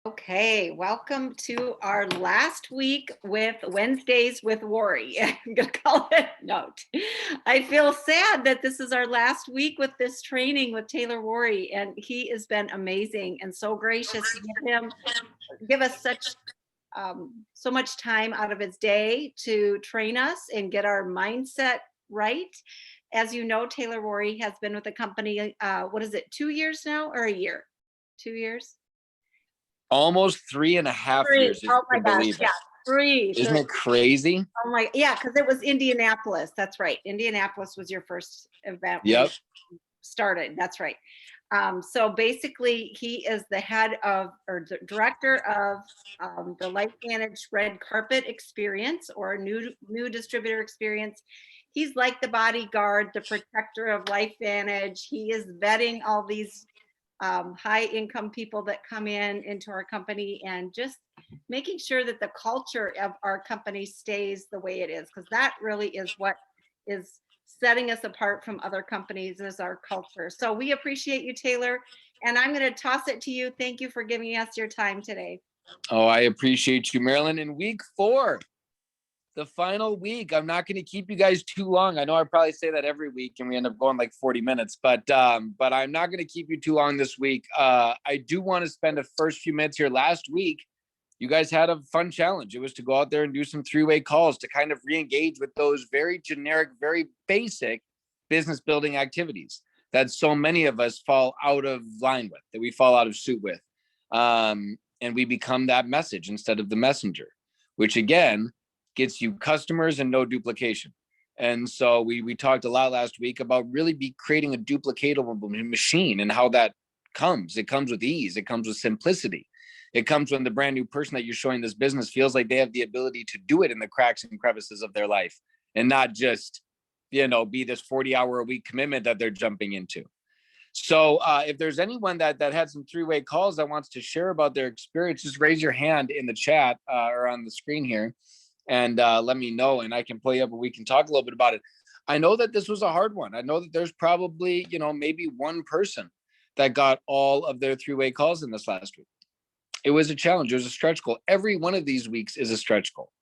Okay, welcome to our last week with Wednesdays with Worre. I'm going to call it note. I feel sad that this is our last week with this training with Taylor Worre, and he has been amazing and so gracious to give us so much time out of his day to train us and get our mindset right. As you know, Taylor Worre has been with the company, 2 years now or a year? 2 years? Almost 3.5 years, if Oh you my can gosh, believe it. yeah, 3. Isn't it crazy? Oh my, yeah, because it was Indianapolis. That's right. Indianapolis was your first event. Yep. Started. That's right. So basically, he is the head of or the director of the LifeVantage Red Carpet Experience, or new distributor experience. He's like the bodyguard, the protector of LifeVantage. He is vetting all these high income people that come into our company and just making sure that the culture of our company stays the way it is, because that really is what is setting us apart from other companies, is our culture. So we appreciate you, Taylor, and I'm going to toss it to you. Thank you for giving us your time today. Oh, I appreciate you, Marilyn. In week 4, the final week, I'm not going to keep you guys too long. I know I probably say that every week and we end up going like 40 minutes, but I'm not going to keep you too long this week. I do want to spend the first few minutes here. Last week, you guys had a fun challenge. It was to go out there and do some 3-way calls to kind of re-engage with those very generic, very basic business building activities that so many of us fall out of line with, that we fall out of suit with. And we become that message instead of the messenger, which again, gets you customers and no duplication. And so we talked a lot last week about really creating a duplicatable machine and how that comes. It comes with ease. It comes with simplicity. It comes when the brand new person that you're showing this business feels like they have the ability to do it in the cracks and crevices of their life and not just, be this 40-hour a week commitment that they're jumping into. So if there's anyone that had some 3-way calls that wants to share about their experience, just raise your hand in the chat or on the screen here. And let me know, and I can pull you up and we can talk a little bit about it. I know that this was a hard one. I know that there's probably, maybe one person that got all of their 3-way calls in this last week. It was a challenge. It was a stretch goal. Every one of these weeks is a stretch goal.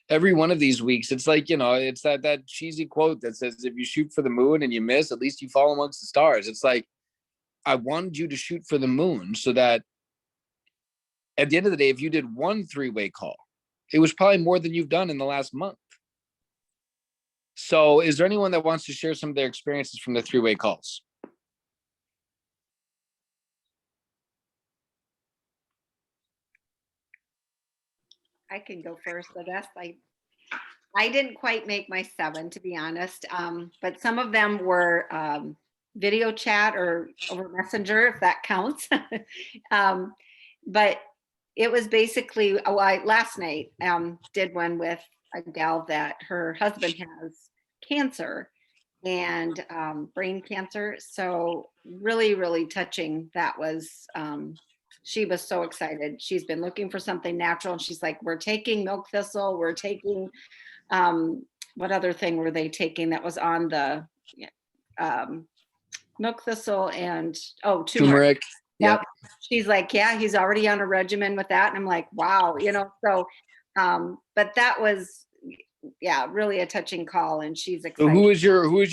Every one of these weeks, it's like, it's that cheesy quote that says, if you shoot for the moon and you miss, at least you fall amongst the stars. It's like, I wanted you to shoot for the moon so that at the end of the day, if you did one 3-way call, it was probably more than you've done in the last month. So is there anyone that wants to share some of their experiences from the 3-way calls? I can go first, I guess. I didn't quite make my 7, to be honest, but some of them were video chat or over Messenger, if that counts. But it was basically, I last night did one with a gal that her husband has cancer and brain cancer. So really, really touching. That was, she was so excited. She's been looking for something natural. And she's like, we're taking milk thistle. We're taking, what other thing were they taking that was on the milk thistle and, turmeric. Yep. She's like, yeah, he's already on a regimen with that. And I'm like, wow, so, but that was, really a touching call, and she's excited. So who is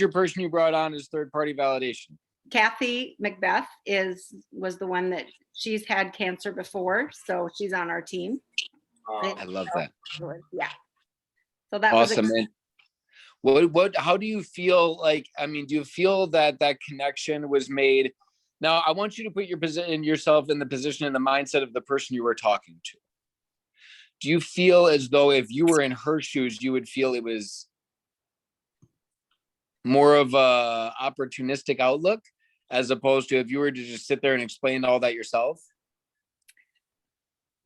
your person you brought on as third-party validation? Kathy Macbeth was the one that she's had cancer before, so she's on our team. I love that. Yeah. So that awesome. was how do you feel like, do you feel that connection was made? Now, I want you to put yourself in the position and the mindset of the person you were talking to. Do you feel as though if you were in her shoes, you would feel it was more of a opportunistic outlook as opposed to if you were to just sit there and explain all that yourself?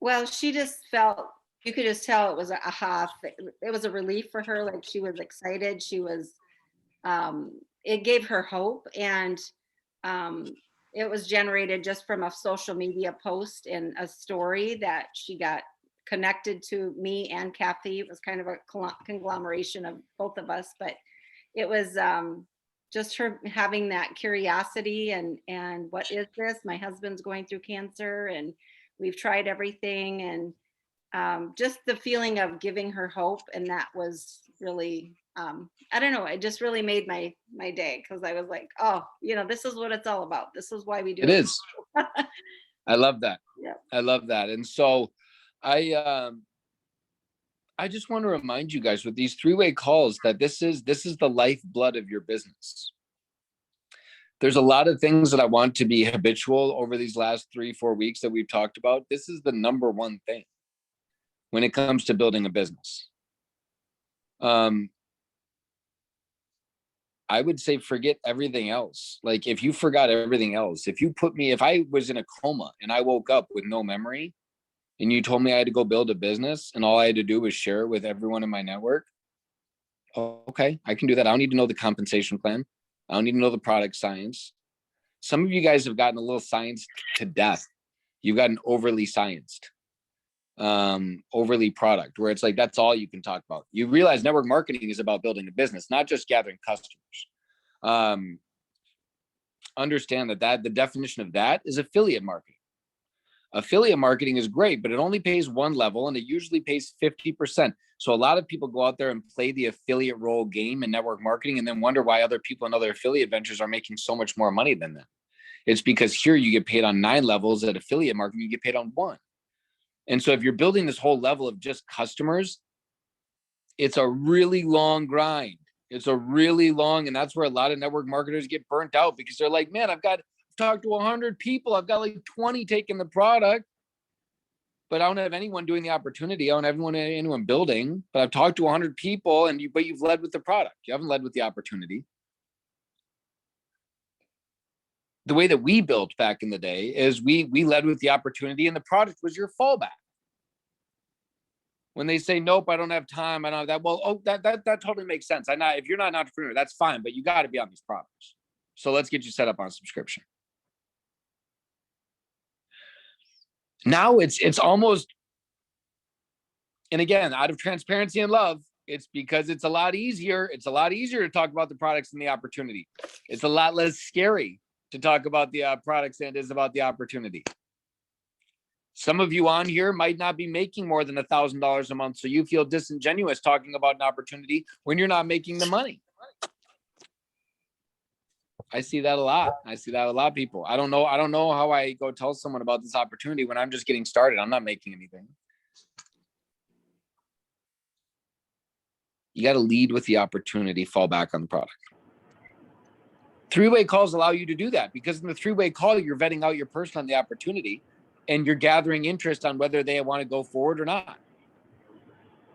Well, she just felt, you could just tell it was it was a relief for her. Like, she was excited. She was, it gave her hope. And it was generated just from a social media post and a story that she got connected to me and Kathy. It was kind of a conglomeration of both of us, but it was just her having that curiosity and what is this? My husband's going through cancer, and we've tried everything, and just the feeling of giving her hope. And that was really, I don't know, it just really made my day, because I was like, oh, this is what it's all about. This is why we do It it. is. I love that. Yeah. I love that. And so I just want to remind you guys with these three-way calls that this is the lifeblood of your business. There's a lot of things that I want to be habitual over these last 3-4 weeks that we've talked about. This is the number one thing when it comes to building a business. I would say forget everything else. Like, if you forgot everything else, if I was in a coma and I woke up with no memory, and you told me I had to go build a business and all I had to do was share it with everyone in my network, okay, I can do that. I don't need to know the compensation plan. I don't need to know the product science. Some of you guys have gotten a little scienced to death. You've gotten overly scienced, overly product, where it's like, that's all you can talk about. You realize network marketing is about building a business, not just gathering customers. Understand that the definition of that is affiliate marketing. Affiliate marketing is great, but it only pays one level, and it usually pays 50%. So a lot of people go out there and play the affiliate role game in network marketing and then wonder why other people in other affiliate ventures are making so much more money than them. It's because here you get paid on 9 levels. At affiliate marketing, you get paid on 1. And so if you're building this whole level of just customers, it's a really long grind. It's a really long, and that's where a lot of network marketers get burnt out, because they're like, man, I've talked to 100 people. I've got like 20 taking the product, but I don't have anyone doing the opportunity. I don't have anyone building, but I've talked to 100 people, but you've led with the product. You haven't led with the opportunity. The way that we built back in the day is we led with the opportunity, and the product was your fallback. When they say, nope, I don't have time, I don't have that. Well, that totally makes sense. If you're not an entrepreneur, that's fine, but you got to be on these products. So let's get you set up on a subscription. Now it's almost, and again, out of transparency and love, it's because it's a lot easier. It's a lot easier to talk about the products and the opportunity. It's a lot less scary to talk about the products than it is about the opportunity. Some of you on here might not be making more than $1,000 a month, so you feel disingenuous talking about an opportunity when you're not making the money. I see that a lot. I see that a lot of people. I don't know how I go tell someone about this opportunity when I'm just getting started. I'm not making anything. You got to lead with the opportunity, fall back on the product. Three-way calls allow you to do that, because in the three-way call, you're vetting out your person on the opportunity, and you're gathering interest on whether they want to go forward or not.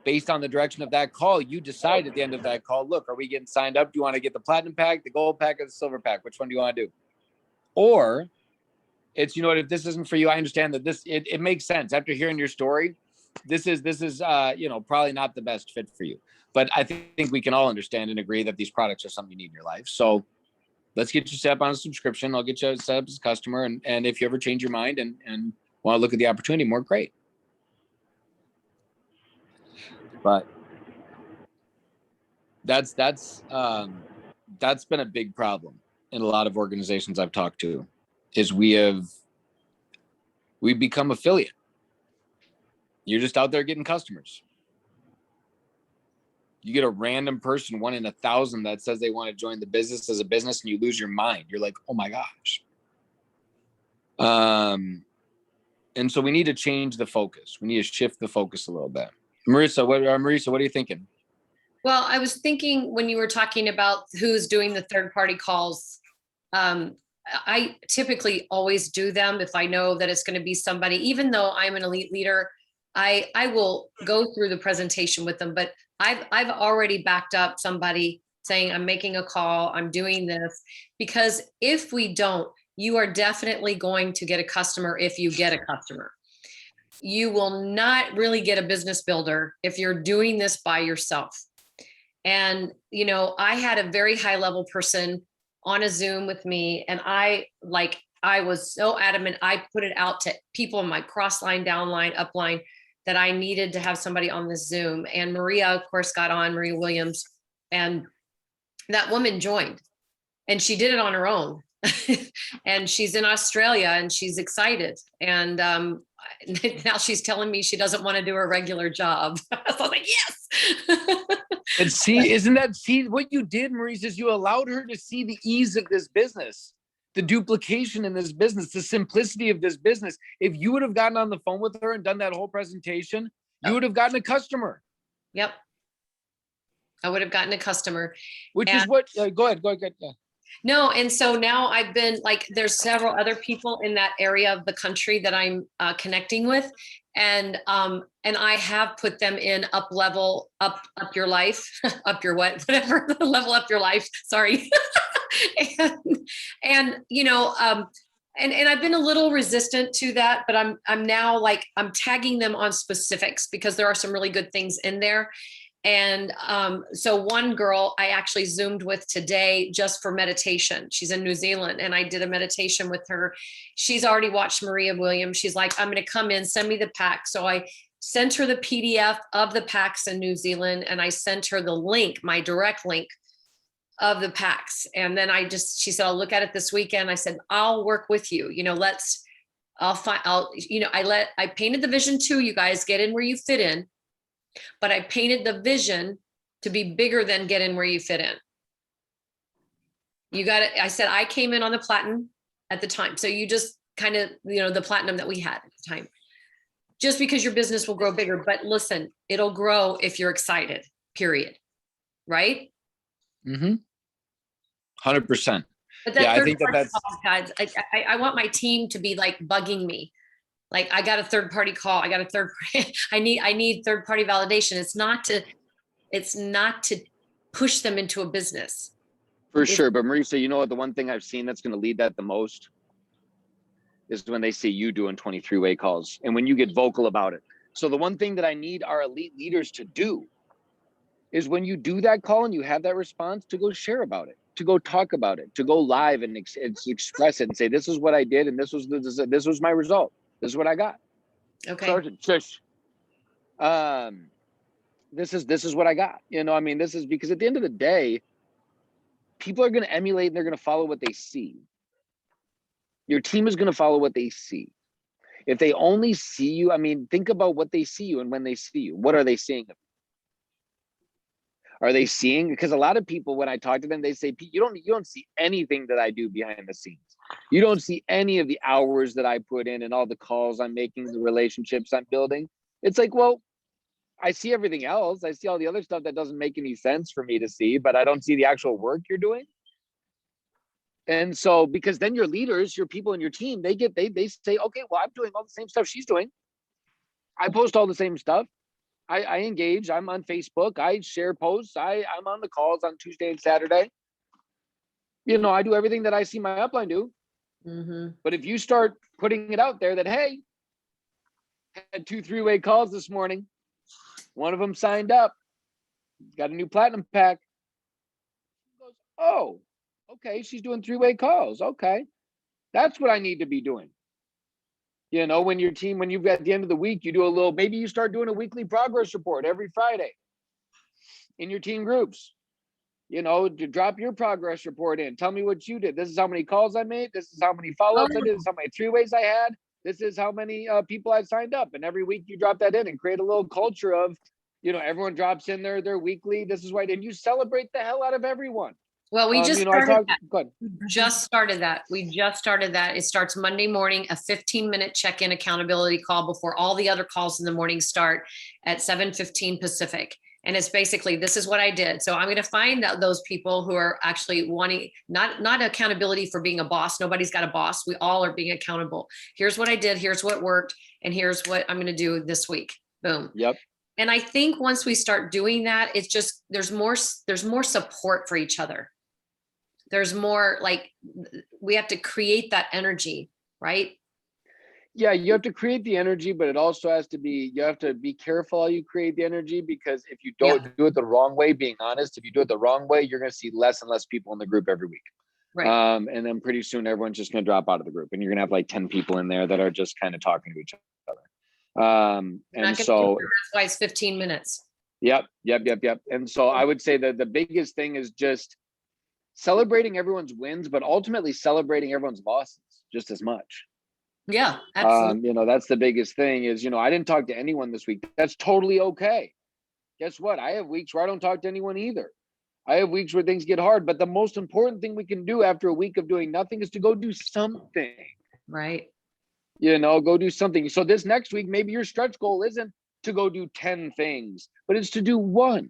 Based on the direction of that call, you decide at the end of that call, look, are we getting signed up? Do you want to get the platinum pack, the gold pack, or the silver pack? Which one do you want to do? Or it's, if this isn't for you, I understand that it makes sense. After hearing your story, this is probably not the best fit for you. But I think we can all understand and agree that these products are something you need in your life. So let's get you set up on a subscription. I'll get you set up as a customer. And if you ever change your mind and want to look at the opportunity more, great. But that's been a big problem in a lot of organizations I've talked to, is we've become affiliate. You're just out there getting customers. You get a random person, 1 in 1,000, that says they want to join the business as a business, and you lose your mind. You're like, oh my gosh. And so we need to change the focus. We need to shift the focus a little bit. Marissa, what are you thinking? Well, I was thinking when you were talking about who's doing the third-party calls, I typically always do them if I know that it's going to be somebody, even though I'm an elite leader, I will go through the presentation with them, but I've already backed up somebody saying, I'm making a call, I'm doing this, because if we don't, you are definitely going to get a customer if you get a customer. You will not really get a business builder if you're doing this by yourself. And, I had a very high level person on a Zoom with me, and I was so adamant. I put it out to people in my cross line, down line, up line, that I needed to have somebody on this Zoom. And Maria, of course, got on, Maria Williams, and that woman joined, and she did it on her own. And she's in Australia and she's excited. And now she's telling me she doesn't want to do her regular job. So I was like, yes. And see what you did, Maurice, is you allowed her to see the ease of this business, the duplication in this business, the simplicity of this business. If you would have gotten on the phone with her and done that whole presentation, you would have gotten a customer. Yep. I would have gotten a customer. Which And- is what, go ahead. Yeah. No, and so now I've been like, there's several other people in that area of the country that I'm connecting with, and I have put them in up your life, up your what, whatever, level up your life. Sorry, and you know, and I've been a little resistant to that, but I'm now like I'm tagging them on specifics because there are some really good things in there. And so one girl I actually Zoomed with today just for meditation. She's in New Zealand and I did a meditation with her. She's already watched Maria Williams. She's like, I'm going to come in, send me the pack. So I sent her the PDF of the packs in New Zealand and I sent her the link, my direct link of the packs. And then she said, I'll look at it this weekend. I said, I'll work with you. You know, I painted the vision too. You guys get in where you fit in. But I painted the vision to be bigger than get in where you fit in. You got it. I said, I came in on the platinum at the time. So you just kind of, the platinum that we had at the time, just because your business will grow bigger. But listen, it'll grow if you're excited, period. Right? Mm-hmm. 100%. But yeah, I think that's, guys, I want my team to be like bugging me. Like I got a third party call. I got a I need third party validation. It's not to push them into a business. For sure. But Marisa, you know what? The one thing I've seen that's going to lead that the most is when they see you doing 23-way calls and when you get vocal about it. So the one thing that I need our elite leaders to do is when you do that call and you have that response, to go share about it, to go talk about it, to go live and express it and say, this is what I did. And this was my result. This is what I got. Okay. Sergeant, shush. This is what I got. This is because at the end of the day, people are going to emulate and they're going to follow what they see. Your team is going to follow what they see. If they only see you, think about what they see you and when they see you. What are they seeing? Are they seeing? Because a lot of people, when I talk to them, they say, Pete, you don't see anything that I do behind the scenes. You don't see any of the hours that I put in and all the calls I'm making, the relationships I'm building. It's like, well, I see everything else. I see all the other stuff that doesn't make any sense for me to see, but I don't see the actual work you're doing. And so, because then your leaders, your people in your team, they say, okay, well, I'm doing all the same stuff she's doing. I post all the same stuff. I engage. I'm on Facebook. I share posts. I'm on the calls on Tuesday and Saturday. I do everything that I see my upline do. Mm-hmm. But if you start putting it out there that, hey, had 2 3-way calls this morning. One of them signed up. Got a new platinum pack. Goes, oh, okay. She's doing 3-way calls. Okay. That's what I need to be doing. When you've got the end of the week, you do maybe you start doing a weekly progress report every Friday in your team groups. To drop your progress report in. Tell me what you did. This is how many calls I made. This is how many follow-ups I did. This is how many 3-ways I had. This is how many people I signed up. And every week you drop that in and create a little culture of, everyone drops in their weekly. This is right. And you celebrate the hell out of everyone. Well, we just started that. We just started that. It starts Monday morning, a 15-minute check-in accountability call before all the other calls in the morning start at 7:15 Pacific. And it's basically, this is what I did. So I'm going to find out those people who are actually wanting, not accountability for being a boss. Nobody's got a boss. We all are being accountable. Here's what I did. Here's what worked. And here's what I'm going to do this week. Boom. Yep. And I think once we start doing that, it's just, there's more support for each other. There's more, like, we have to create that energy, right? Yeah, you have to create the energy, but it also has to be, you have to be careful how you create the energy, because if you don't do it the wrong way, being honest, if you do it the wrong way, you're going to see less and less people in the group every week. Right. And then pretty soon everyone's just going to drop out of the group and you're going to have like 10 people in there that are just kind of talking to each other. And so that's why it's 15 minutes. Yep. And so I would say that the biggest thing is just celebrating everyone's wins, but ultimately celebrating everyone's losses just as much. Yeah, absolutely. You know, that's the biggest thing is, you know, I didn't talk to anyone this week. That's totally okay. Guess what? I have weeks where I don't talk to anyone either. I have weeks where things get hard, but the most important thing we can do after a week of doing nothing is to go do something. Right. You know, go do something. So this next week, maybe your stretch goal isn't to go do 10 things, but it's to do one.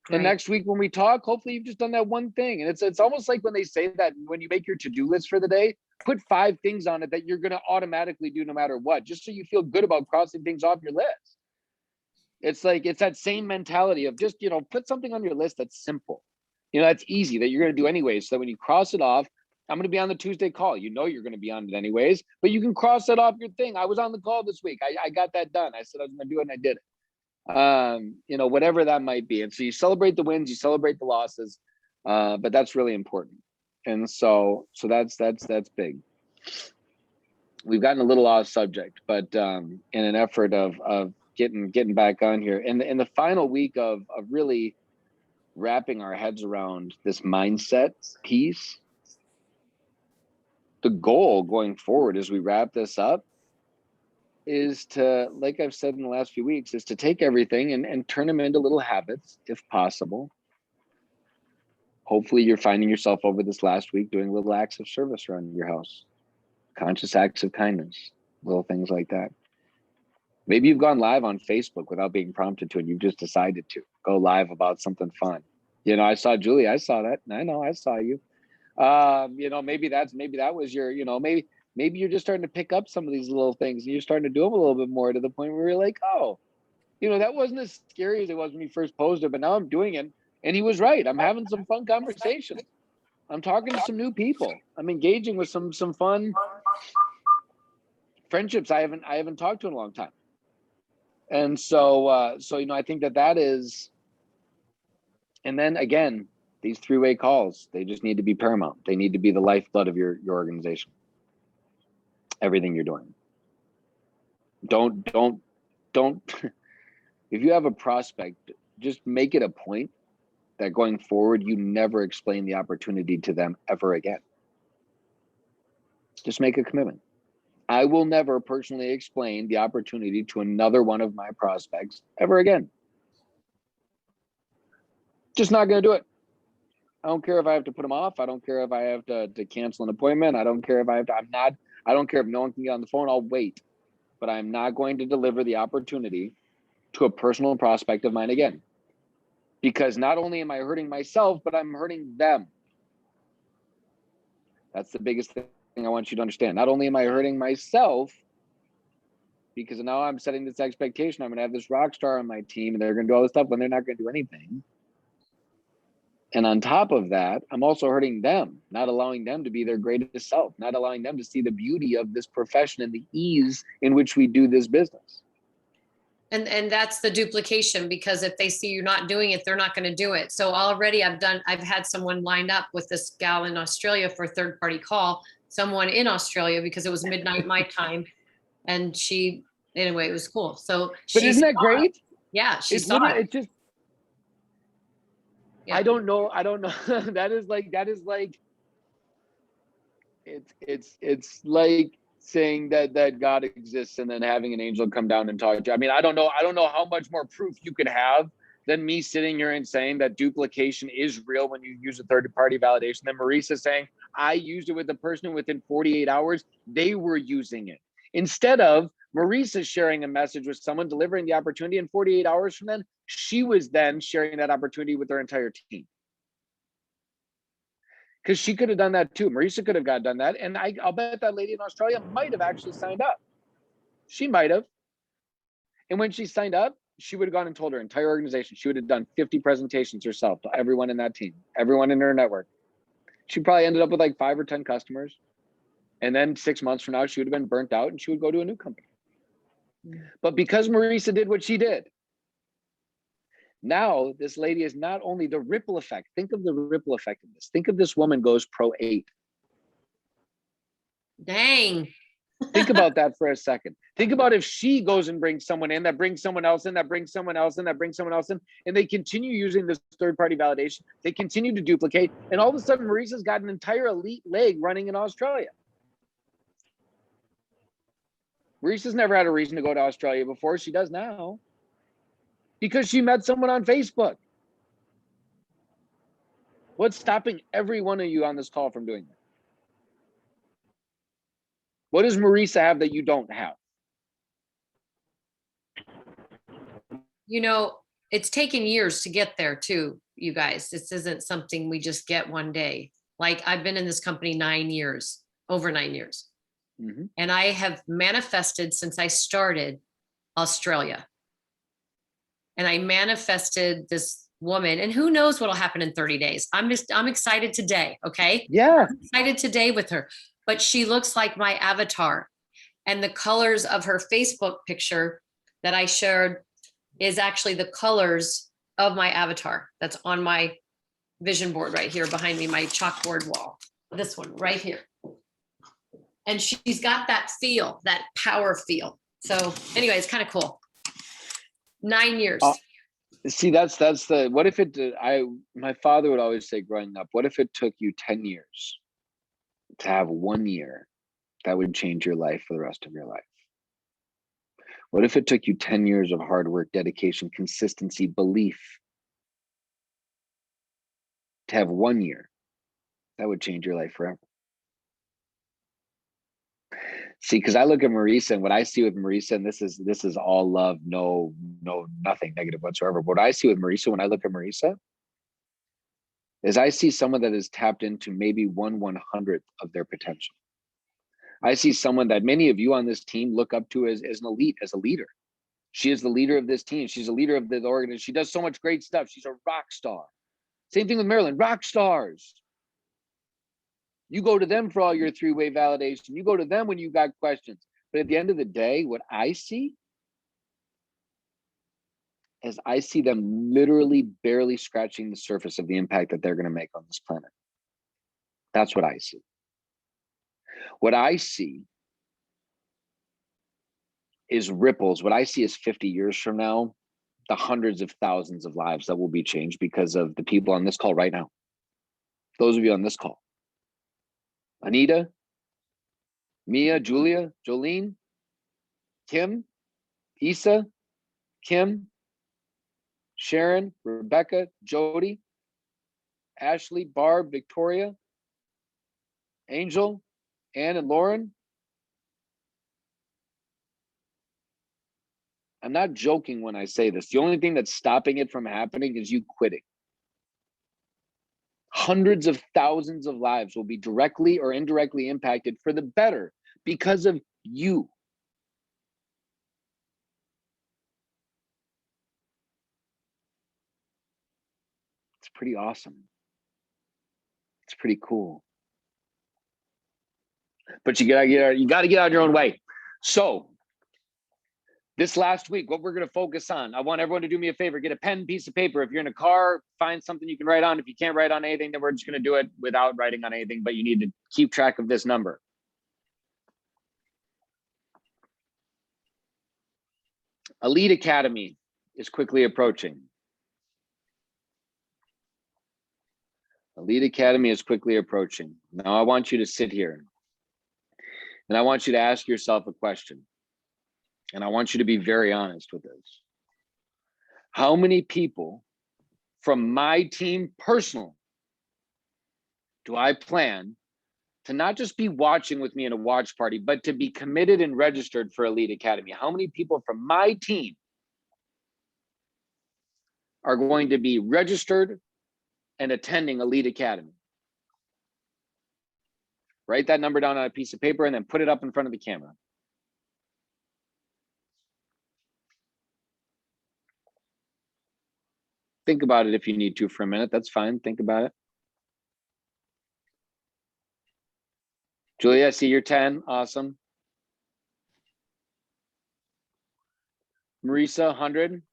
And Right. next week when we talk, hopefully you've just done that one thing. And it's almost like when they say that when you make your to-do list for the day, put 5 things on it that you're going to automatically do no matter what, just so you feel good about crossing things off your list. It's like, it's that same mentality of just, you know, put something on your list that's simple. You know, that's easy that you're going to do anyway. So that when you cross it off, I'm going to be on the Tuesday call. You know, you're going to be on it anyways, but you can cross that off your thing. I was on the call this week. I got that done. I said I was going to do it and I did it. You know, whatever that might be. And so you celebrate the wins, you celebrate the losses, but that's really important. And so that's big. We've gotten a little off subject, but in an effort of getting back on here in the final week of really wrapping our heads around this mindset piece, the goal going forward as we wrap this up is to, like I've said in the last few weeks, is to take everything and turn them into little habits, if possible. Hopefully you're finding yourself over this last week doing little acts of service around your house, conscious acts of kindness, little things like that. Maybe you've gone live on Facebook without being prompted to, and you've just decided to go live about something fun. You know, I saw Julie, I saw that. I know I saw you. You know, maybe that was your, you know, maybe you're just starting to pick up some of these little things and you're starting to do them a little bit more to the point where you're like, oh, you know, that wasn't as scary as it was when he first posed it, but now I'm doing it. And he was right. I'm having some fun conversations. I'm talking to some new people. I'm engaging with some fun friendships I haven't talked to in a long time. And so you know, I think that is, and then again, these 3-way calls, they just need to be paramount. They need to be the lifeblood of your organization. Everything you're doing. Don't if you have a prospect, just make it a point that going forward, you never explain the opportunity to them ever again. Just make a commitment. I will never personally explain the opportunity to another one of my prospects ever again. Just not going to do it. I don't care if I have to put them off. I don't care if I have to cancel an appointment. I don't care if I have to, I don't care if no one can get on the phone. I'll wait. But I'm not going to deliver the opportunity to a personal prospect of mine again. Because not only am I hurting myself, but I'm hurting them. That's the biggest thing I want you to understand. Not only am I hurting myself, because now I'm setting this expectation, I'm going to have this rock star on my team and they're going to do all this stuff when they're not going to do anything. And on top of that, I'm also hurting them, not allowing them to be their greatest self, not allowing them to see the beauty of this profession and the ease in which we do this business. And that's the duplication, because if they see you're not doing it, they're not going to do it. So already I've had someone lined up with this gal in Australia for a third party call, someone in Australia, because it was midnight my time. And anyway, it was cool. So but isn't that great? Yeah. She saw it. It just, yeah. I don't know. that is like, it's like saying that God exists and then having an angel come down and talk to you. I mean, I don't know how much more proof you could have than me sitting here and saying that duplication is real when you use a third-party validation. Then Marisa saying, I used it with the person within 48 hours, they were using it. Instead of Marisa sharing a message with someone, delivering the opportunity, and 48 hours from then, she was then sharing that opportunity with their entire team. Because she could have done that too. Marisa could have done that. And I'll bet that lady in Australia might have actually signed up. She might have. And when she signed up, she would have gone and told her entire organization. She would have done 50 presentations herself to everyone in that team, everyone in her network. She probably ended up with like 5 or 10 customers. And then 6 months from now, she would have been burnt out and she would go to a new company. But because Marisa did what she did, now this lady is not only the ripple effect. Think of the ripple effect of this. Think of this woman goes Pro 8. Dang. Think about that for a second. Think about if she goes and brings someone in, that brings someone else in, that brings someone else in, that brings someone else in, and they continue using this third-party validation. They continue to duplicate, and all of a sudden, Marisa's got an entire elite leg running in Australia. Marisa's never had a reason to go to Australia before. She does now because she met someone on Facebook. What's stopping every one of you on this call from doing that? What does Marisa have that you don't have? You know, it's taken years to get there too, you guys. This isn't something we just get one day. Like I've been in this company 9 years, over 9 years. Mm-hmm. And I have manifested since I started Australia. And I manifested this woman, and who knows what'll happen in 30 days. I'm excited today. Okay. Yeah. I'm excited today with her, but she looks like my avatar, and the colors of her Facebook picture that I shared is actually the colors of my avatar. That's on my vision board right here behind me, my chalkboard wall, this one right here. And she's got that feel, that power feel. So anyway, it's kind of cool. 9 years. See, that's the, what if it, my father would always say growing up, what if it took you 10 years to have 1 year that would change your life for the rest of your life? What if it took you 10 years of hard work, dedication, consistency, belief to have 1 year that would change your life forever? See, because I look at Marisa, and what I see with Marisa, and this is all love, no, nothing negative whatsoever. What I see with Marisa, when I look at Marisa, is I see someone that is tapped into maybe 1/100th of their potential. I see someone that many of you on this team look up to as an elite, as a leader. She is the leader of this team. She's a leader of the organization. She does so much great stuff. She's a rock star. Same thing with Marilyn, rock stars. You go to them for all your three-way validation. You go to them when you got questions. But at the end of the day, what I see is I see them literally barely scratching the surface of the impact that they're going to make on this planet. That's what I see. What I see is ripples. What I see is 50 years from now, the hundreds of thousands of lives that will be changed because of the people on this call right now. Those of you on this call. Anita, Mia, Julia, Jolene, Kim, Isa, Kim, Sharon, Rebecca, Jody, Ashley, Barb, Victoria, Angel, Ann, and Lauren. I'm not joking when I say this. The only thing that's stopping it from happening is you quitting. Hundreds of thousands of lives will be directly or indirectly impacted for the better because of you. It's pretty awesome. It's pretty cool. But you gotta get out of your own way. So this last week, what we're going to focus on, I want everyone to do me a favor, get a pen, piece of paper. If you're in a car, find something you can write on. If you can't write on anything, then we're just going to do it without writing on anything, but you need to keep track of this number. Elite Academy is quickly approaching. Elite Academy is quickly approaching. Now I want you to sit here and I want you to ask yourself a question. And I want you to be very honest with this. How many people from my team personally do I plan to not just be watching with me in a watch party, but to be committed and registered for Elite Academy? How many people from my team are going to be registered and attending Elite Academy? Write that number down on a piece of paper and then put it up in front of the camera. Think about it if you need to for a minute. That's fine. Think about it. Julia, I see you're 10. Awesome. Marisa, 100.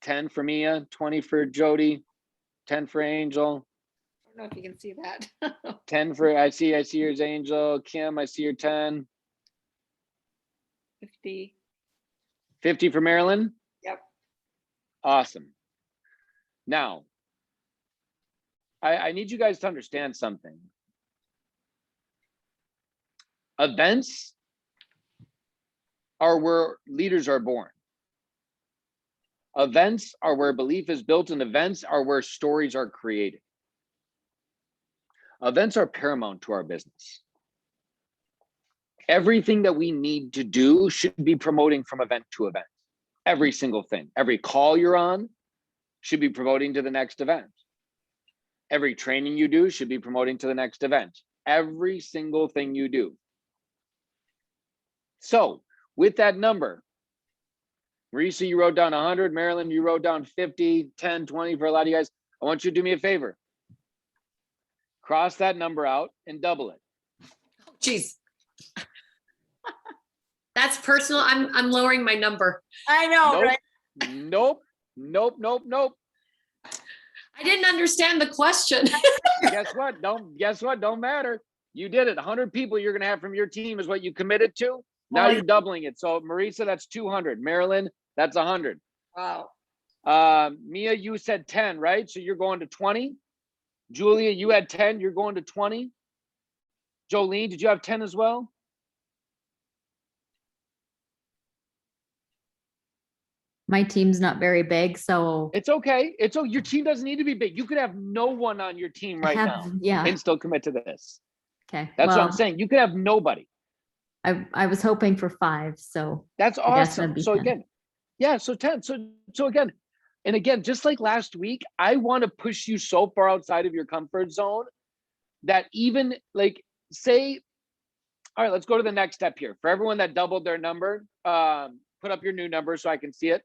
$10 for Mia, 20 for Jody, 10 for Angel, don't know if you can see that. 10 for, I see yours, Angel. Kim, I see your 10. 50. 50 for Marilyn? Yep. Awesome. Now, I need you guys to understand something. Events are where leaders are born. Events are where belief is built, and events are where stories are created. Events are paramount to our business. Everything that we need to do should be promoting from event to event. Every single thing. Every call you're on should be promoting to the next event. Every training you do should be promoting to the next event. Every single thing you do. So with that number, Marisa, you wrote down 100. Marilyn, you wrote down 50, 10, 20 for a lot of you guys. I want you to do me a favor. Cross that number out and double it. Geez. That's personal. I'm lowering my number. I know, Nope. right? Nope. Nope. Nope. Nope. I didn't understand the question. Guess what? Don't matter. You did it. 100 people you're going to have from your team is what you committed to. Now you're doubling it. So Marisa, that's 200. Marilyn, that's 100. Wow. Mia, you said 10, right? So you're going to 20. Julia, you had 10. You're going to 20. Jolene, did you have 10 as well? My team's not very big, so It's okay. Your team doesn't need to be big. You could have no one on your team right now yeah. and still commit to this. Okay. That's well, what I'm saying. You could have nobody. I was hoping for 5, so That's I guess awesome. that'd be So 10. again, yeah, so 10. So again, and again, just like last week, I want to push you so far outside of your comfort zone that even like say, all right, let's go to the next step here. For everyone that doubled their number, put up your new number so I can see it.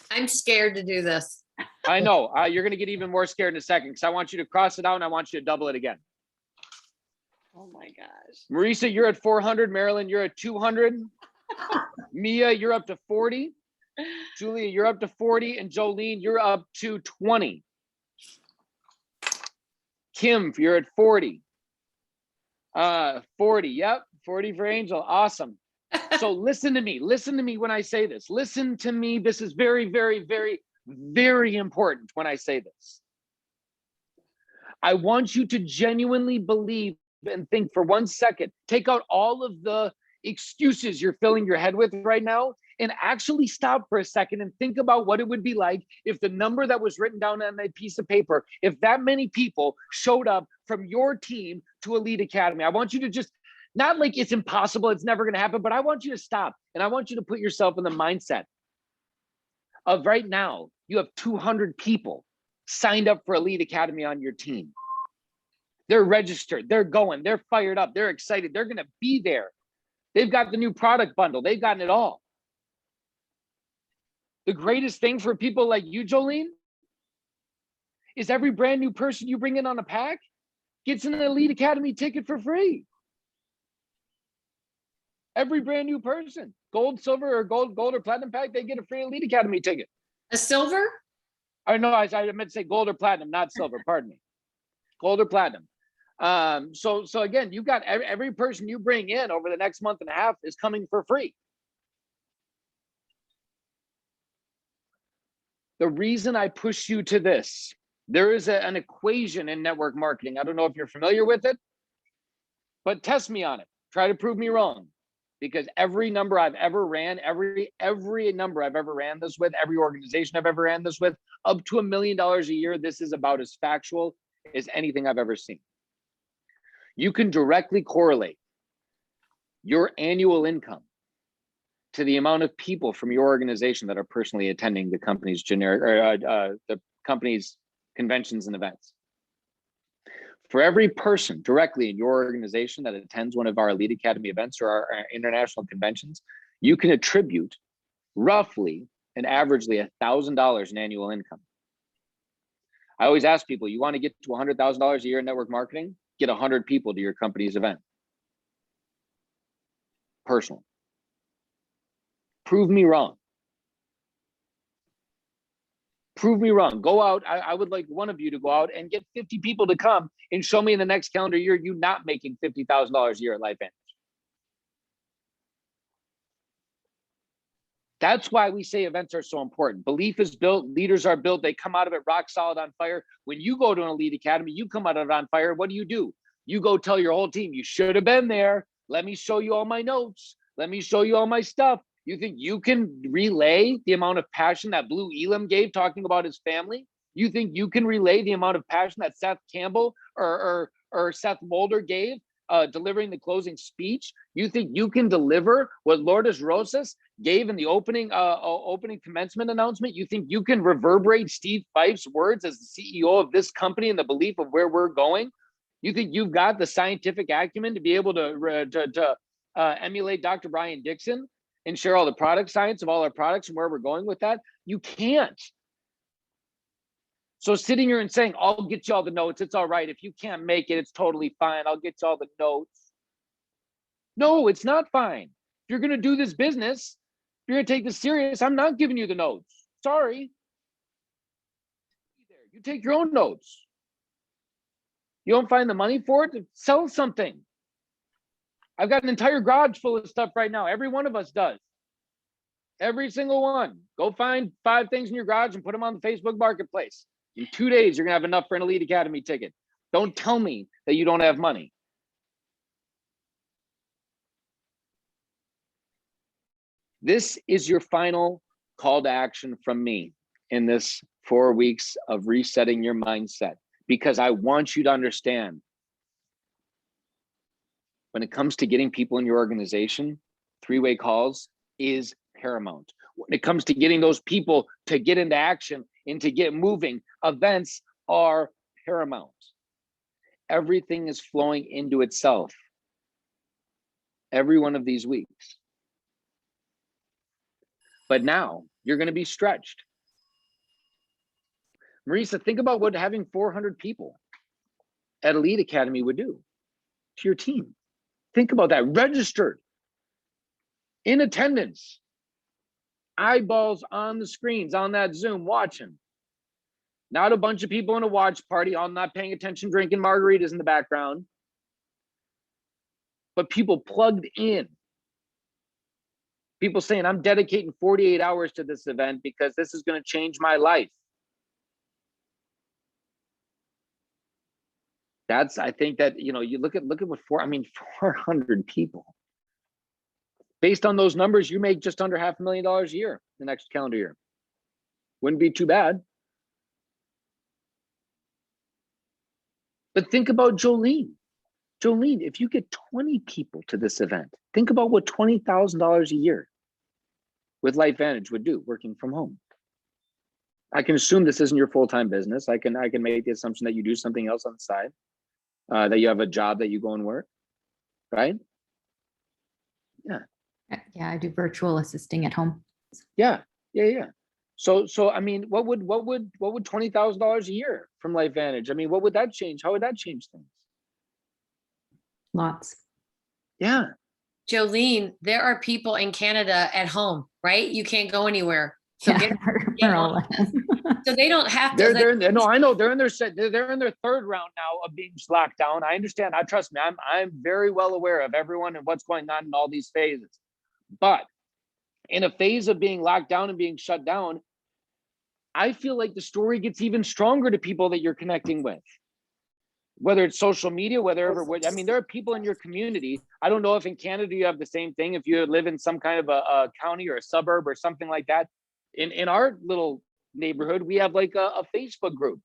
I'm scared to do this. I know you're going to get even more scared in a second because I want you to cross it out and I want you to double it again. Oh my gosh. Marisa, you're at 400. Marilyn, you're at 200. Mia, you're up to 40. Julia, you're up to 40. And Jolene, you're up to 20. Kim, you're at 40. 40. Yep. 40 for Angel. Awesome. So listen to me when I say this. Listen to me. This is very, very, very, very important when I say this. I want you to genuinely believe and think for 1 second, take out all of the excuses you're filling your head with right now and actually stop for a second and think about what it would be like if the number that was written down on that piece of paper, if that many people showed up from your team to Elite Academy. I want you to just, not like it's impossible, it's never going to happen, but I want you to stop and I want you to put yourself in the mindset of right now, you have 200 people signed up for Elite Academy on your team. They're registered, they're going, they're fired up, they're excited, they're going to be there. They've got the new product bundle, they've gotten it all. The greatest thing for people like you, Jolene, is every brand new person you bring in on a pack gets an Elite Academy ticket for free. Every brand new person, gold, silver, or gold or platinum pack, they get a free Elite Academy ticket. A silver? I know, I meant to say gold or platinum, not silver, pardon me. Gold or platinum. So again, you've got every person you bring in over the next month and a half is coming for free. The reason I push you to this, there is an equation in network marketing. I don't know if you're familiar with it, but test me on it. Try to prove me wrong. Because every number I've ever ran, every number I've ever ran this with, every organization I've ever ran this with, up to $1 million a year, this is about as factual as anything I've ever seen. You can directly correlate your annual income to the amount of people from your organization that are personally attending the company's the company's conventions and events. For every person directly in your organization that attends one of our Elite Academy events or our international conventions, you can attribute roughly and averagely $1,000 in annual income. I always ask people, you want to get to $100,000 a year in network marketing? Get 100 people to your company's event. Personal. Prove me wrong. Prove me wrong. Go out. I would like one of you to go out and get 50 people to come and show me in the next calendar year you not making $50,000 a year at LifeVantage. That's why we say events are so important. Belief is built, leaders are built, they come out of it rock solid on fire. When you go to an elite academy, you come out of it on fire. What do? You go tell your whole team, you should have been there. Let me show you all my notes. Let me show you all my stuff. You think you can relay the amount of passion that Blue Elam gave talking about his family? You think you can relay the amount of passion that Seth Campbell or Seth Mulder gave delivering the closing speech? You think you can deliver what Lourdes Rosas gave in the opening commencement announcement? You think you can reverberate Steve Fife's words as the CEO of this company and the belief of where we're going? You think you've got the scientific acumen to be able to emulate Dr. Brian Dixon and share all the product science of all our products and where we're going with that? You can't. So sitting here and saying, I'll get you all the notes, it's all right. If you can't make it, it's totally fine. I'll get you all the notes. No, it's not fine. If you're going to do this business, if you're going to take this serious, I'm not giving you the notes. Sorry. You take your own notes. You don't find the money for it, sell something. I've got an entire garage full of stuff right now. Every one of us does. Every single one. Go find 5 things in your garage and put them on the Facebook Marketplace. In 2 days, you're going to have enough for an Elite Academy ticket. Don't tell me that you don't have money. This is your final call to action from me in this 4 weeks of resetting your mindset, because I want you to understand when it comes to getting people in your organization, 3-way calls is paramount. When it comes to getting those people to get into action and to get moving, events are paramount. Everything is flowing into itself every one of these weeks. But now you're going to be stretched. Marisa, think about what having 400 people at Elite Academy would do to your team. Think about that. Registered, in attendance, eyeballs on the screens, on that Zoom, watching. Not a bunch of people in a watch party, all not paying attention, drinking margaritas in the background, but people plugged in. People saying, I'm dedicating 48 hours to this event because this is going to change my life. That's, I think that, you look at what 400 people. Based on those numbers, you make just under $500,000 a year the next calendar year. Wouldn't be too bad. But think about Jolene. Jolene, if you get 20 people to this event, think about what $20,000 a year with LifeVantage would do working from home. I can assume this isn't your full-time business. I can make the assumption that you do something else on the side, that you have a job that you go and work, right? Yeah. Yeah, I do virtual assisting at home. Yeah. So I mean, what would $20,000 a year from LifeVantage? I mean, what would that change? How would that change things? Lots. Yeah. Jolene, there are people in Canada at home, right? You can't go anywhere. So Yeah, we're all so they don't have to. No, I know they're in their 3rd round now of being locked down. I understand. Trust me, I'm very well aware of everyone and what's going on in all these phases. But in a phase of being locked down and being shut down, I feel like the story gets even stronger to people that you're connecting with. Whether it's social media, there are people in your community. I don't know if in Canada you have the same thing. If you live in some kind of a county or a suburb or something like that. In our little neighborhood, we have like a Facebook group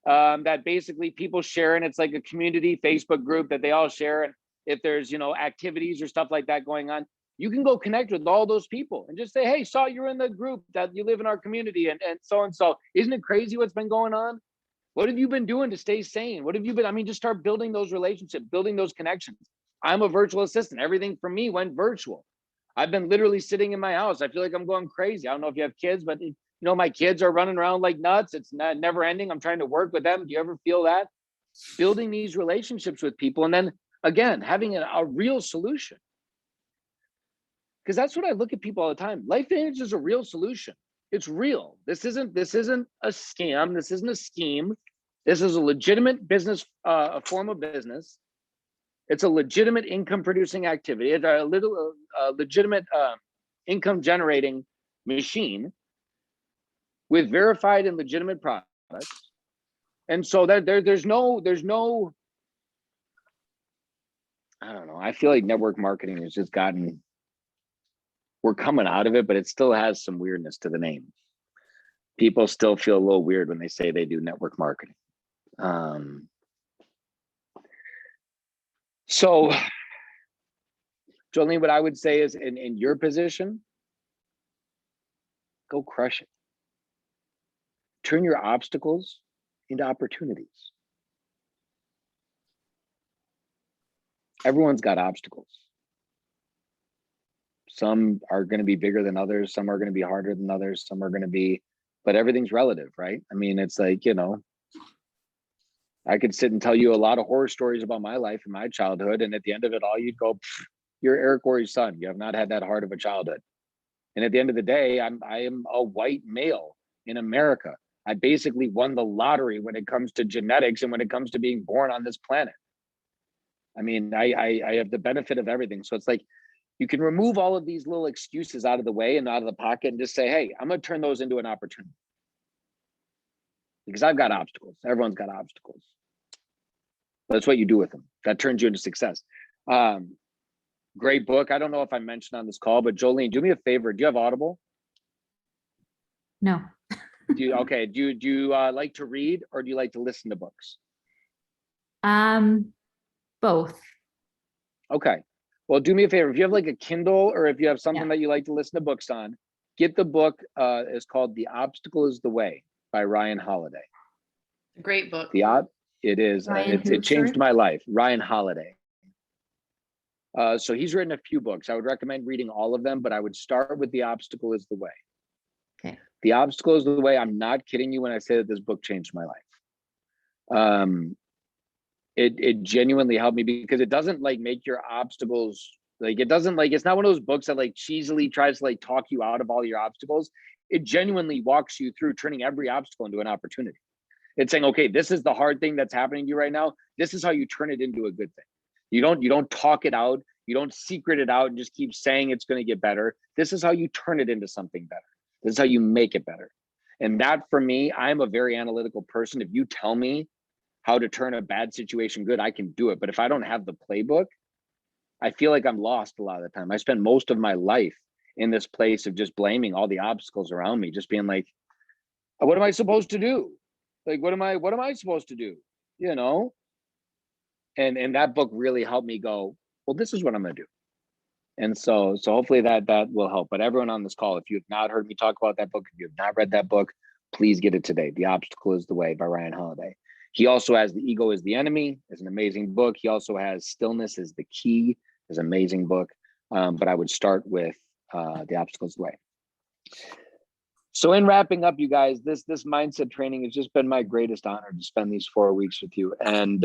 that basically people share, and it's like a community Facebook group that they all share. And if there's, activities or stuff like that going on, you can go connect with all those people and just say, hey, saw you're in the group that you live in our community and so. Isn't it crazy what's been going on? What have you been doing to stay sane? What have you been, just start building those relationships, building those connections. I'm a virtual assistant. Everything for me went virtual. I've been literally sitting in my house. I feel like I'm going crazy. I don't know if you have kids, but my kids are running around like nuts. It's never ending. I'm trying to work with them. Do you ever feel that? Building these relationships with people. And then again, having a real solution. Because that's what I look at people all the time. LifeVantage is a real solution. It's real. This isn't a scam. This isn't a scheme. This is a legitimate business, a form of business. It's a legitimate income producing activity. It's a legitimate income generating machine with verified and legitimate products. And so there's no, I don't know. I feel like network marketing has just gotten, we're coming out of it, but it still has some weirdness to the name. People still feel a little weird when they say they do network marketing. So, Jolene, what I would say is in your position, go crush it. Turn your obstacles into opportunities. Everyone's got obstacles. Some are going to be bigger than others. Some are going to be harder than others. Some are going to be, but everything's relative, right? I mean, it's like, you know, I could sit and tell you a lot of horror stories about my life and my childhood. And at the end of it all, you'd go, you're Eric Worre's son. You have not had that hard of a childhood. And at the end of the day, I am a white male in America. I basically won the lottery when it comes to genetics and when it comes to being born on this planet. I mean, I have the benefit of everything. So it's like, you can remove all of these little excuses out of the way and out of the pocket and just say, hey, I'm going to turn those into an opportunity. Because I've got obstacles. Everyone's got obstacles. That's what you do with them. That turns you into success. Great book. I don't know if I mentioned on this call, but Jolene, do me a favor. Do you have Audible? No. Do you like to read or do you like to listen to books? Both. Okay. Well, do me a favor. If you have like a Kindle or if you have something that you like to listen to books on, get the book. It's called The Obstacle is the Way by Ryan Holiday. Great book. It is. It changed my life. Ryan Holiday. So he's written a few books. I would recommend reading all of them, but I would start with The Obstacle is the Way. Okay. The Obstacle is the Way. I'm not kidding you when I say that this book changed my life. It genuinely helped me because it doesn't like make your obstacles, like it doesn't like, it's not one of those books that like cheesily tries to like talk you out of all your obstacles. It genuinely walks you through turning every obstacle into an opportunity. It's saying, okay, this is the hard thing that's happening to you right now. This is how you turn it into a good thing. You don't talk it out. You don't secret it out and just keep saying it's going to get better. This is how you turn it into something better. This is how you make it better. And that for me, I'm a very analytical person. If you tell me how to turn a bad situation good, I can do it. But if I don't have the playbook, I feel like I'm lost a lot of the time. I spend most of my life in this place of just blaming all the obstacles around me, just being like, what am I supposed to do? Like, what am I supposed to do? You know? And that book really helped me go, well, this is what I'm going to do. And so hopefully that will help. But everyone on this call, if you have not heard me talk about that book, if you have not read that book, please get it today. The Obstacle is the Way by Ryan Holiday. He also has The Ego is the Enemy. It's an amazing book. He also has Stillness is the Key. It's an amazing book. But I would start with The Obstacle is the Way. So in wrapping up, you guys, this mindset training has just been my greatest honor to spend these 4 weeks with you. And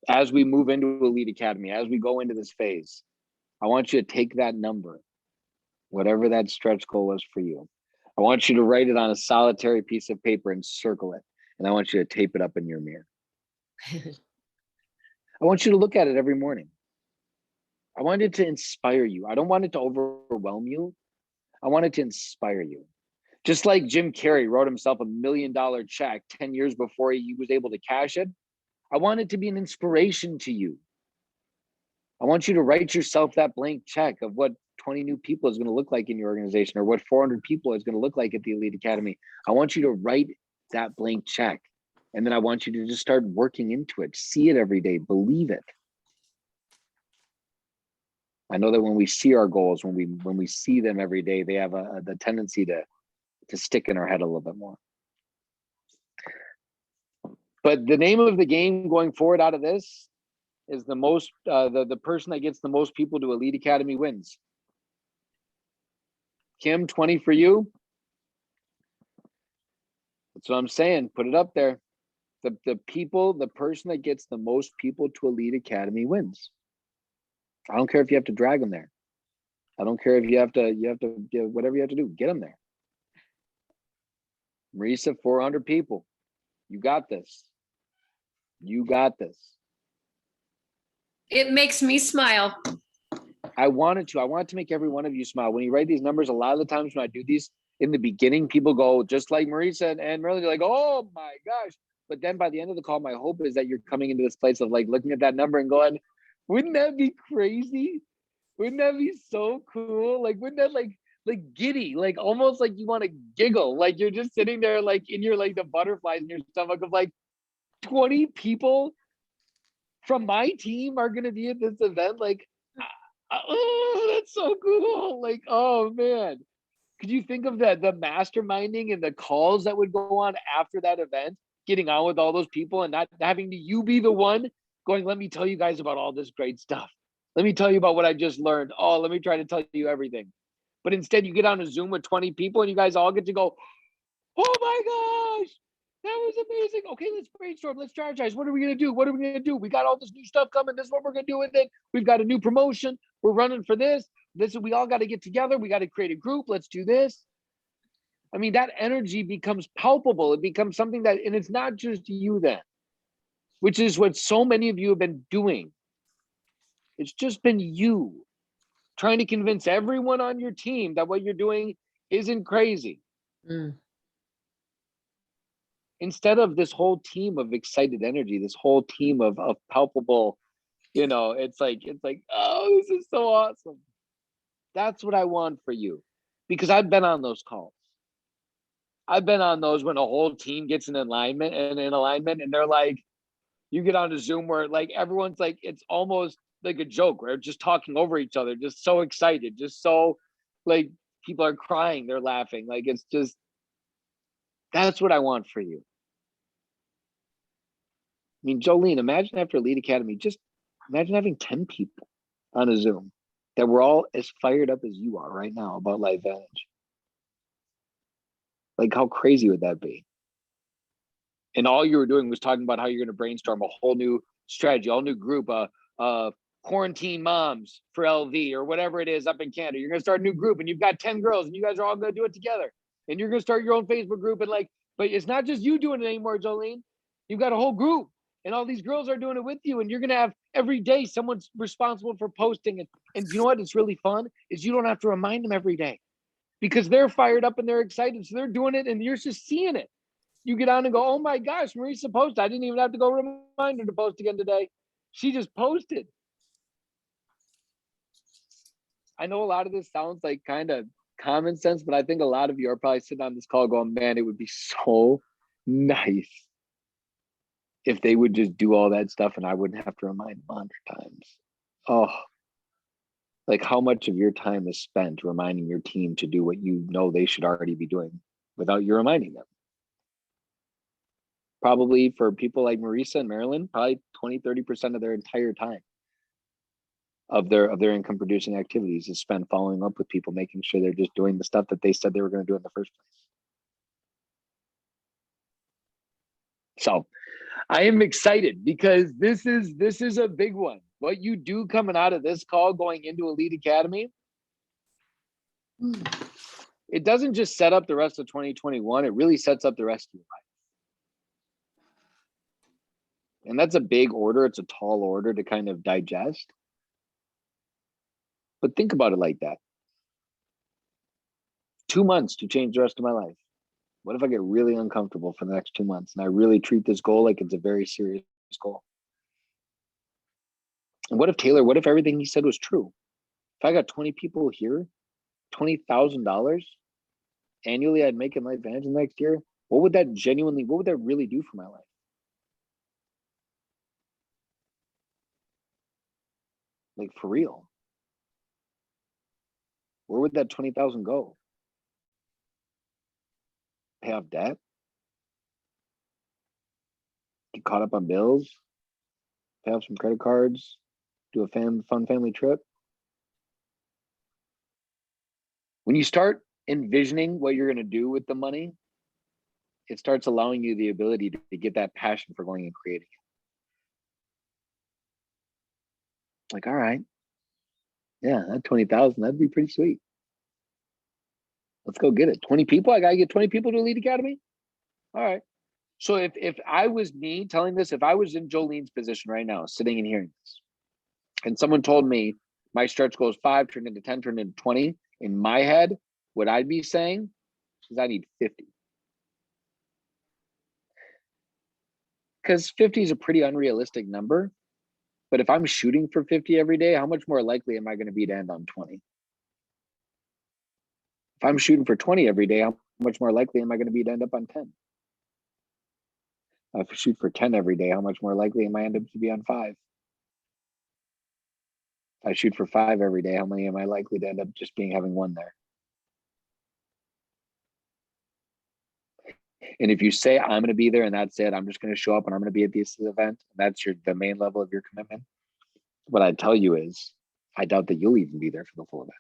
as we move into Elite Academy, as we go into this phase, I want you to take that number, whatever that stretch goal was for you. I want you to write it on a solitary piece of paper and circle it. And I want you to tape it up in your mirror. I want you to look at it every morning. I want it to inspire you. I don't want it to overwhelm you. I want it to inspire you. Just like Jim Carrey wrote himself $1 million check 10 years before he was able to cash it, I want it to be an inspiration to you. I want you to write yourself that blank check of what 20 new people is going to look like in your organization or what 400 people is going to look like at the Elite Academy. I want you to write that blank check. And then I want you to just start working into it. See it every day. Believe it. I know that when we see our goals, when we see them every day, they have the tendency to stick in our head a little bit more. But the name of the game going forward out of this is the person that gets the most people to Elite Academy wins. Kim, 20 for you. That's what I'm saying. Put it up there. The person that gets the most people to Elite Academy wins. I don't care if you have to drag them there. I don't care if you have to whatever you have to do, get them there. Marisa, 400 people. You got this. You got this. It makes me smile. I wanted to make every one of you smile. When you write these numbers, a lot of the times when I do these in the beginning, people go just like Marisa and Marilyn, they're like, oh my gosh. But then by the end of the call, my hope is that you're coming into this place of like looking at that number and going, wouldn't that be crazy? Wouldn't that be so cool? Like, wouldn't that like giddy, like almost like you want to giggle, like you're just sitting there like in your like the butterflies in your stomach of like 20 people from my team are going to be at this event. Like, oh, that's so cool. Like, oh man, could you think of the masterminding and the calls that would go on after that event, getting on with all those people and not having to you be the one going, let me tell you guys about all this great stuff. Let me tell you about what I just learned. Oh, let me try to tell you everything. But instead you get on a Zoom with 20 people and you guys all get to go, oh my gosh, that was amazing. Okay, let's brainstorm. Let's strategize. What are we going to do? What are we going to do? We got all this new stuff coming. This is what we're going to do with it. We've got a new promotion. We're running for this. We all got to get together. We got to create a group. Let's do this. I mean, that energy becomes palpable. It becomes something that, and it's not just you then, which is what so many of you have been doing. It's just been you trying to convince everyone on your team that what you're doing isn't crazy. Instead of this whole team of excited energy, this whole team of palpable, it's like, oh, this is so awesome. That's what I want for you, because I've been on those calls. I've been on those when a whole team gets in alignment and they're like, you get on a Zoom where like everyone's like, it's almost like a joke, where just talking over each other, just so excited, just so like people are crying, they're laughing. Like, it's just, that's what I want for you. I mean, Jolene, imagine after Elite Academy, just imagine having 10 people on a Zoom that were all as fired up as you are right now about LifeVantage. Like, how crazy would that be? And all you were doing was talking about how you're going to brainstorm a whole new strategy, all new group, quarantine moms for LV or whatever it is up in Canada. You're going to start a new group and you've got 10 girls and you guys are all going to do it together. And you're going to start your own Facebook group. And like, but it's not just you doing it anymore, Jolene. You've got a whole group and all these girls are doing it with you. And you're going to have every day someone's responsible for posting. And you know what? It's really fun is you don't have to remind them every day because they're fired up and they're excited. So they're doing it and you're just seeing it. You get on and go, oh my gosh, Marisa posted. I didn't even have to go remind her to post again today. She just posted. I know a lot of this sounds like kind of common sense, but I think a lot of you are probably sitting on this call going, man, it would be so nice if they would just do all that stuff and I wouldn't have to remind them 100 times. Oh, like how much of your time is spent reminding your team to do what you know they should already be doing without you reminding them? Probably for people like Marisa and Marilyn, probably 20-30% of their entire time of their income producing activities is spent following up with people, making sure they're just doing the stuff that they said they were going to do in the first place. So I am excited because this is a big one. What you do coming out of this call going into Elite Academy, it doesn't just set up the rest of 2021, it really sets up the rest of your life. And that's a big order. It's a tall order to kind of digest. But think about it like that. 2 months to change the rest of my life. What if I get really uncomfortable for the next 2 months and I really treat this goal like it's a very serious goal? And what if everything he said was true? If I got 20 people here, $20,000 annually I'd make in LifeVantage next year, what would that really do for my life? Like, for real. Where would that 20,000 go? Pay off debt? Get caught up on bills? Pay off some credit cards? Do a fun family trip? When you start envisioning what you're going to do with the money, it starts allowing you the ability to get that passion for going and creating it. Like, all right, yeah, that 20,000, that'd be pretty sweet. Let's go get it. 20 people? I got to get 20 people to Elite Academy? All right. So if I was me telling this, if I was in Jolene's position right now, sitting and hearing this, and someone told me my stretch goes 5, turned into 10, turned into 20, in my head, what I'd be saying is I need 50. Because 50 is a pretty unrealistic number. But if I'm shooting for 50 every day, how much more likely am I going to be to end on 20? If I'm shooting for 20 every day, how much more likely am I going to be to end up on 10? If I shoot for 10 every day, how much more likely am I end up to be on 5? If I shoot for 5 every day, how many am I likely to end up just having 1 there? And if you say I'm going to be there and that's it, I'm just going to show up and I'm going to be at this event, that's the main level of your commitment, what I'd tell you is I doubt that you'll even be there for the full event.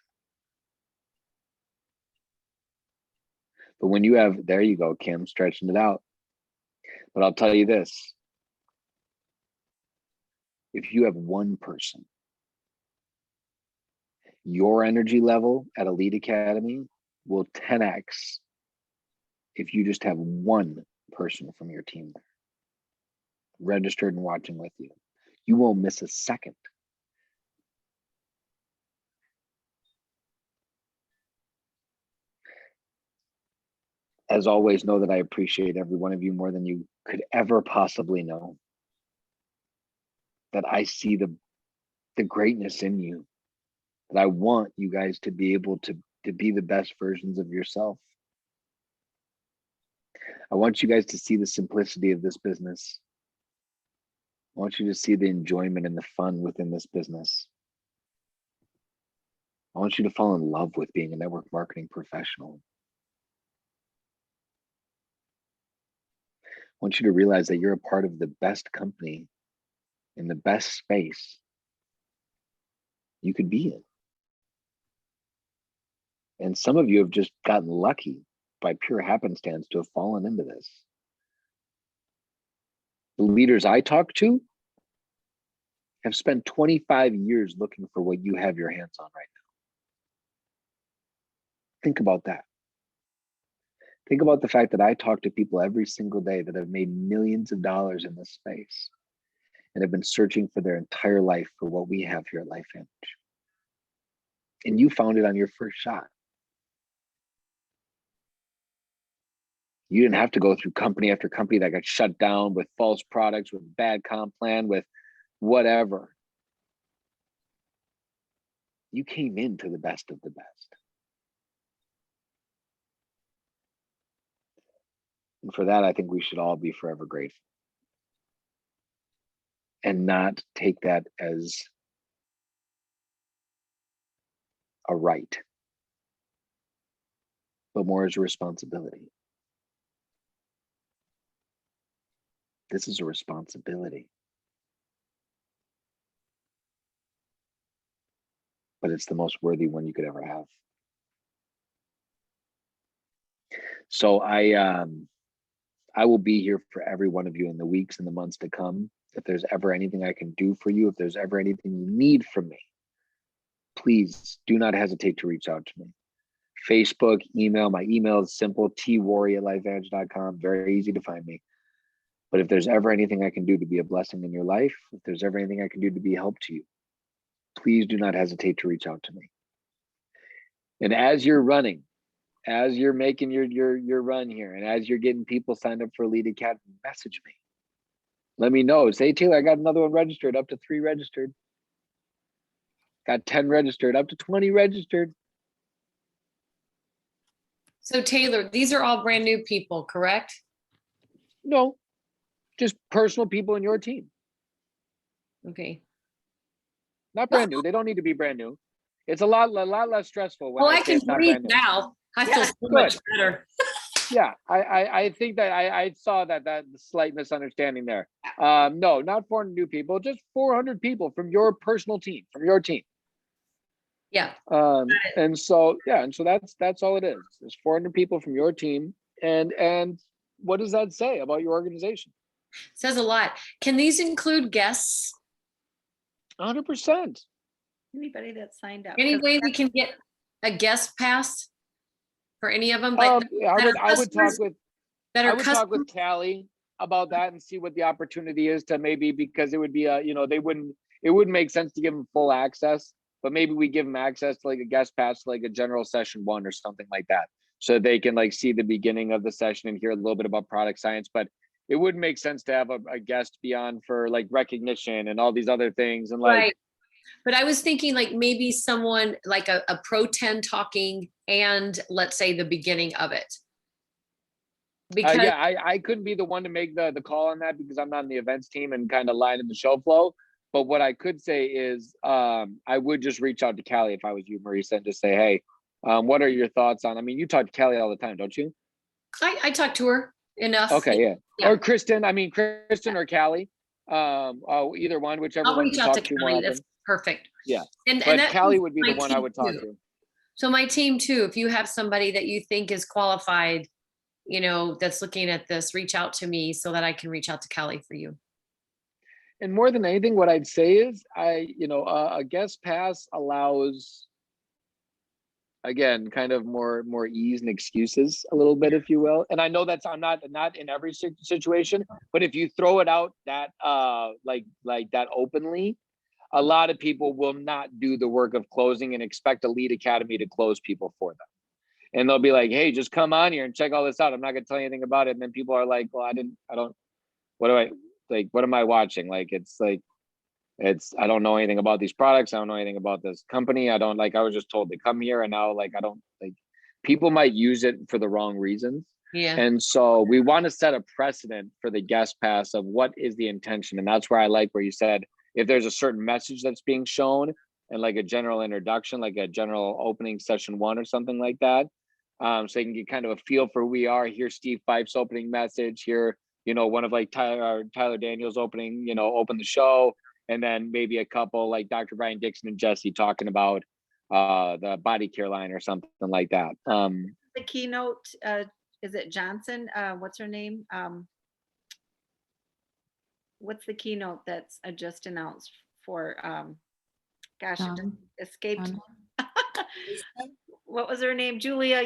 But when you have, there you go, Kim, stretching it out. But I'll tell you this, if you have one person, your energy level at Elite Academy will 10x if you just have one person from your team there, registered and watching with you. You won't miss a second. As always, know that I appreciate every one of you more than you could ever possibly know. That I see the greatness in you. That I want you guys to be able to be the best versions of yourself. I want you guys to see the simplicity of this business. I want you to see the enjoyment and the fun within this business. I want you to fall in love with being a network marketing professional. I want you to realize that you're a part of the best company in the best space you could be in. And some of you have just gotten lucky by pure happenstance to have fallen into this. The leaders I talk to have spent 25 years looking for what you have your hands on right now. Think about that. Think about the fact that I talk to people every single day that have made millions of dollars in this space and have been searching for their entire life for what we have here at LifeVantage. And you found it on your first shot. You didn't have to go through company after company that got shut down with false products, with bad comp plan, with whatever. You came into the best of the best. And for that, I think we should all be forever grateful. And not take that as a right, but more as a responsibility. This is a responsibility. But it's the most worthy one you could ever have. So I will be here for every one of you in the weeks and the months to come. If there's ever anything I can do for you, if there's ever anything you need from me, please do not hesitate to reach out to me. Facebook, email, my email is simple, tworre@lifevantage.com, very easy to find me. But if there's ever anything I can do to be a blessing in your life, if there's ever anything I can do to be a help to you, please do not hesitate to reach out to me. And as you're running, as you're making your run here, and as you're getting people signed up for Elite Academy, message me. Let me know. Say, Taylor, I got another one registered, up to 3 registered. Got 10 registered, up to 20 registered. So Taylor, these are all brand new people, correct? No, just personal people in your team. Okay. Not brand new. They don't need to be brand new. It's a lot less stressful when Well, I I say can it's not breathe brand new. now. I feel so Good. much better. Yeah, I think that I saw that slight misunderstanding there. No, not 400 new people, just 400 people from your personal team, from your team. Yeah. And so that's all it is. There's 400 people from your team, and what does that say about your organization? Says a lot. Can these include guests? 100%. Anybody that signed up. Any 'Cause way we can get a guest pass for any of them? Yeah, I would talk with. that I are would custom. talk with Callie about that and see what the opportunity is to maybe, because it would be a, it wouldn't make sense to give them full access, but maybe we give them access to like a guest pass, like a general session 1 or something like that. So they can like see the beginning of the session and hear a little bit about product science, but it wouldn't make sense to have a guest be on for like recognition and all these other things. And like, Right. But I was thinking like maybe someone like a pro 10 talking and let's say the beginning of it. Because yeah, I couldn't be the one to make the call on that because I'm not in the events team and kind of line in the show flow. But what I could say is I would just reach out to Callie if I was you, Marisa, and just say, hey, what are your thoughts on, I mean, you talk to Callie all the time, don't you? I talk to her enough. Okay, yeah. Yeah. Or Kristen or Callie. Either one, whichever I'll one reach you out talk to to more Kelly. often. That's perfect. Yeah. And But that Callie goes would be to the my one I team would talk too. to. So my team too, if you have somebody that you think is qualified, that's looking at this, reach out to me so that I can reach out to Kelly for you. And more than anything, what I'd say is a guest pass allows, again, kind of more ease and excuses a little bit, if you will. And I know that's I'm not in every situation, but if you throw it out that like that openly, a lot of people will not do the work of closing and expect a lead academy to close people for them. And they'll be like, hey, just come on here and check all this out. I'm not gonna tell you anything about it. And then people are like, well, what am I watching? Like, I don't know anything about these products. I don't know anything about this company. I was just told to come here, and now people might use it for the wrong reasons. Yeah. And so we want to set a precedent for the guest pass of what is the intention. And that's where I like where you said, if there's a certain message that's being shown and like a general introduction, like a general opening session 1 or something like that. So you can get kind of a feel for who we are. Here's Steve Fife's opening message here, one of like Tyler Daniels open the show. And then maybe a couple like Dr. Brian Dixon and Jesse talking about the body care line or something like that. The keynote, is it Johnson? What's her name? What's the keynote that's just announced for, gosh, it just escaped. What was her name? Julia,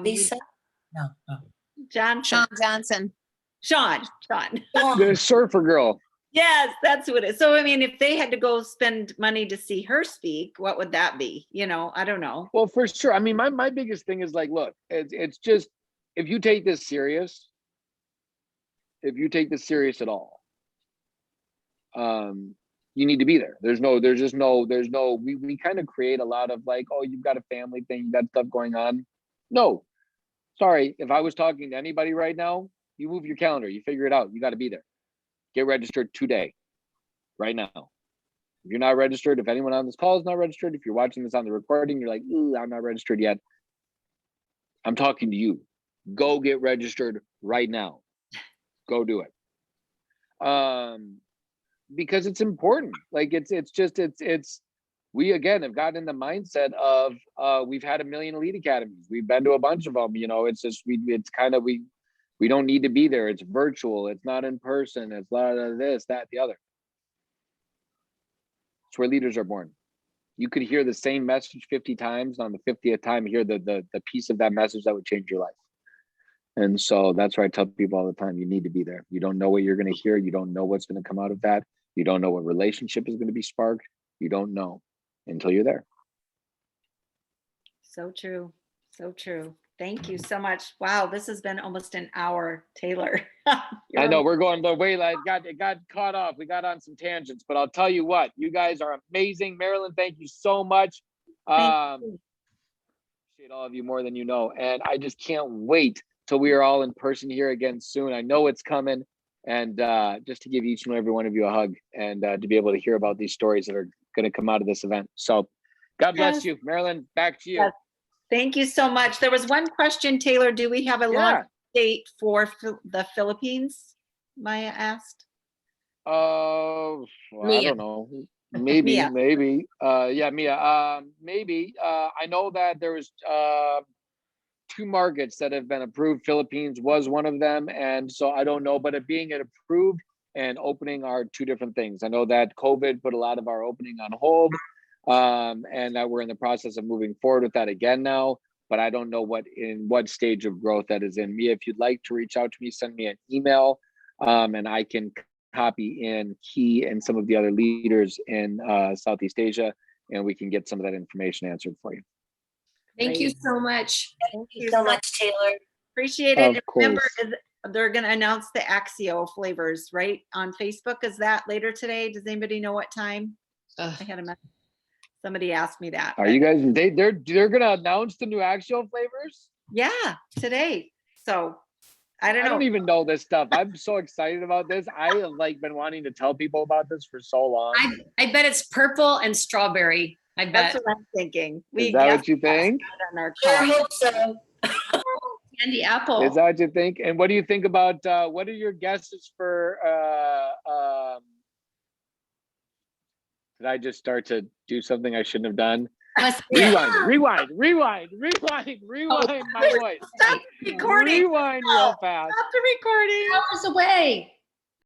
Lisa? No. Johnson. Sean Johnson. Sean. The surfer girl. Yes, that's what it is. So, I mean, if they had to go spend money to see her speak, what would that be? I don't know. Well, for sure. I mean, my biggest thing is like, look, it's just, if you take this serious at all, you need to be there. We kind of create a lot of like, oh, you've got a family thing, you got stuff going on. No, sorry. If I was talking to anybody right now, you move your calendar, you figure it out. You got to be there. Get registered today, right now. If you're not registered, if anyone on this call is not registered, if you're watching this on the recording, you're like, ooh, I'm not registered yet. I'm talking to you. Go get registered right now. Go do it. Because it's important. Like we again have gotten in the mindset of we've had 1 million elite academies. We've been to a bunch of them. It's just we don't need to be there. It's virtual. It's not in person. It's a lot of this, that, the other. It's where leaders are born. You could hear the same message 50 times. On the 50th time, hear the piece of that message that would change your life. And so that's why I tell people all the time, you need to be there. You don't know what you're going to hear. You don't know what's going to come out of that. You don't know what relationship is going to be sparked. You don't know until you're there. So true. So true. Thank you so much. Wow, this has been almost an hour, Taylor. I know we're going the way it got caught off. We got on some tangents, but I'll tell you what, you guys are amazing. Marilyn, thank you so much. Appreciate all of you more than you know. And I just can't wait till we are all in person here again soon. I know it's coming. And just to give each and every one of you a hug and to be able to hear about these stories that are going to come out of this event. So God bless you. Marilyn, back to you. Yes. Thank you so much. There was one question, Taylor. Do we have a launch date for the Philippines? Maya asked. Well, I don't know. Maybe. Mia. Maybe. Mia. Maybe. I know that there was 2 markets that have been approved. Philippines was one of them. And so I don't know, but it being approved and opening are 2 different things. I know that COVID put a lot of our opening on hold. And that we're in the process of moving forward with that again now. but I don't know in what stage of growth that is in. Mia, if you'd like to reach out to me, send me an email, and I can copy in Key and some of the other leaders in Southeast Asia, and we can get some of that information answered for you. Thank you so much. Thank you so much, Taylor. Appreciate it. Of And remember, course. they're going to announce the Axio flavors, right? On Facebook. Is that later today? Does anybody know what time? Ugh. I had a message. Somebody asked me that. Are you guys, they're gonna announce the new Axio flavors? Yeah, today. So I don't I know. don't even know this stuff. I'm so excited about this. I have like been wanting to tell people about this for so long. I bet it's purple and strawberry. I That's bet. what I'm thinking. Is that what you think? On our Sure call. hope so. Candy apple. Is that what you think? And what do you think about, what are your guesses for, did I just start to do something I shouldn't have done? Rewind my voice. Stop recording. Rewind real fast. Stop the recording. Hours away.